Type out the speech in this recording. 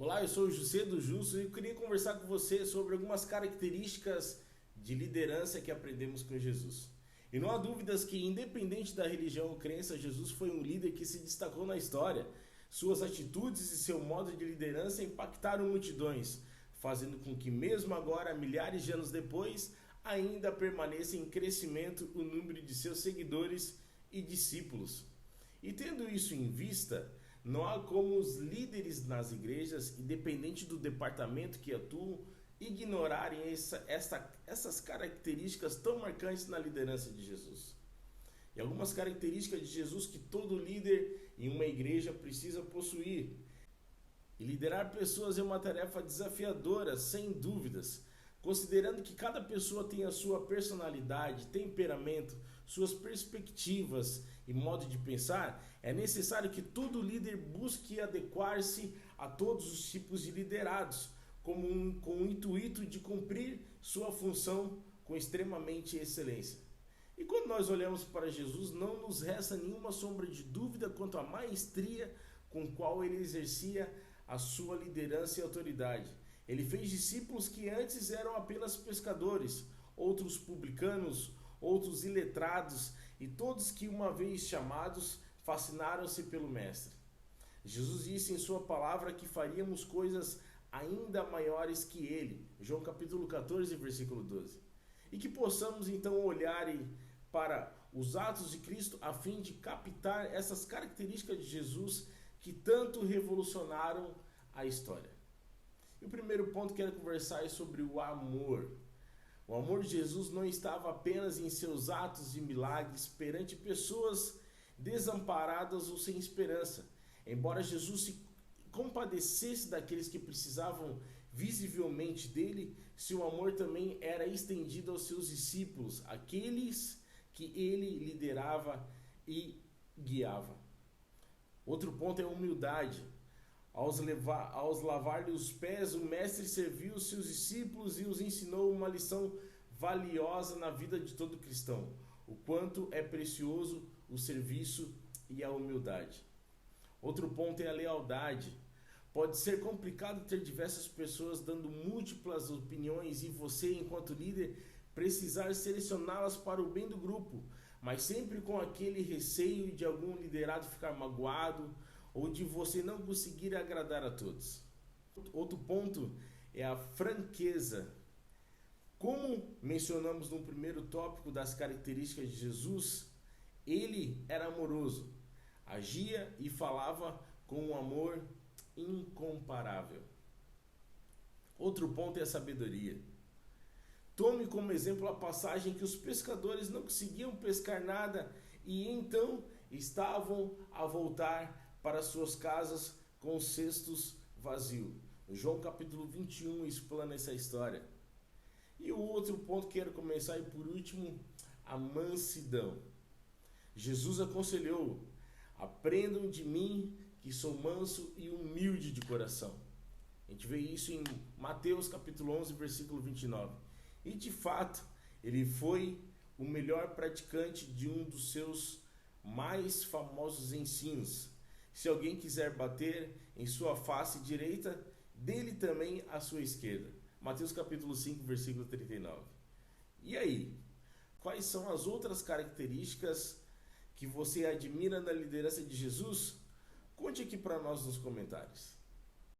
Olá, eu sou o José do Justo e eu queria conversar com você sobre algumas características de liderança que aprendemos com Jesus. E não há dúvidas que, independente da religião ou crença, Jesus foi um líder que se destacou na história. Suas atitudes e seu modo de liderança impactaram multidões, fazendo com que, mesmo agora, milhares de anos depois, ainda permaneça em crescimento o número de seus seguidores e discípulos. E tendo isso em vista, não há como os líderes nas igrejas, independente do departamento que atuam, ignorarem essas características tão marcantes na liderança de Jesus. E algumas características de Jesus que todo líder em uma igreja precisa possuir. E liderar pessoas é uma tarefa desafiadora, sem dúvidas, considerando que cada pessoa tem a sua personalidade, temperamento, suas perspectivas e modo de pensar. É necessário que todo líder busque adequar-se a todos os tipos de liderados, com o intuito de cumprir sua função com extremamente excelência. E quando nós olhamos para Jesus, não nos resta nenhuma sombra de dúvida quanto à maestria com qual ele exercia a sua liderança e autoridade. Ele fez discípulos que antes eram apenas pescadores, outros publicanos, outros iletrados, e todos que uma vez chamados fascinaram-se pelo Mestre. Jesus disse em sua palavra que faríamos coisas ainda maiores que ele. João capítulo 14, versículo 12. E que possamos então olhar para os atos de Cristo a fim de captar essas características de Jesus que tanto revolucionaram a história. E o primeiro ponto que eu quero conversar é sobre o amor. O amor de Jesus não estava apenas em seus atos de milagres perante pessoas desamparadas ou sem esperança. Embora Jesus se compadecesse daqueles que precisavam visivelmente dele, seu amor também era estendido aos seus discípulos, aqueles que ele liderava e guiava. Outro ponto é a humildade. Aos lavar-lhe os pés, o mestre serviu os seus discípulos e os ensinou uma lição valiosa na vida de todo cristão, o quanto é precioso o serviço e a humildade. Outro ponto é a lealdade. Pode ser complicado ter diversas pessoas dando múltiplas opiniões e você, enquanto líder, precisar selecioná-las para o bem do grupo, mas sempre com aquele receio de algum liderado ficar magoado ou de você não conseguir agradar a todos. Outro ponto é a franqueza. Como mencionamos no primeiro tópico das características de Jesus, ele era amoroso, agia e falava com um amor incomparável. Outro ponto é a sabedoria. Tome como exemplo a passagem que os pescadores não conseguiam pescar nada e então estavam a voltar para suas casas com os cestos vazios. João capítulo 21 explana essa história. E o outro ponto que quero começar e por último, a mansidão. Jesus aconselhou: aprendam de mim que sou manso e humilde de coração. A gente vê isso em Mateus capítulo 11, versículo 29. E de fato, ele foi o melhor praticante de um dos seus mais famosos ensinos. Se alguém quiser bater em sua face direita, dê-lhe também a sua esquerda. Mateus capítulo 5, versículo 39. E aí? Quais são as outras características que você admira na liderança de Jesus? Conte aqui para nós nos comentários.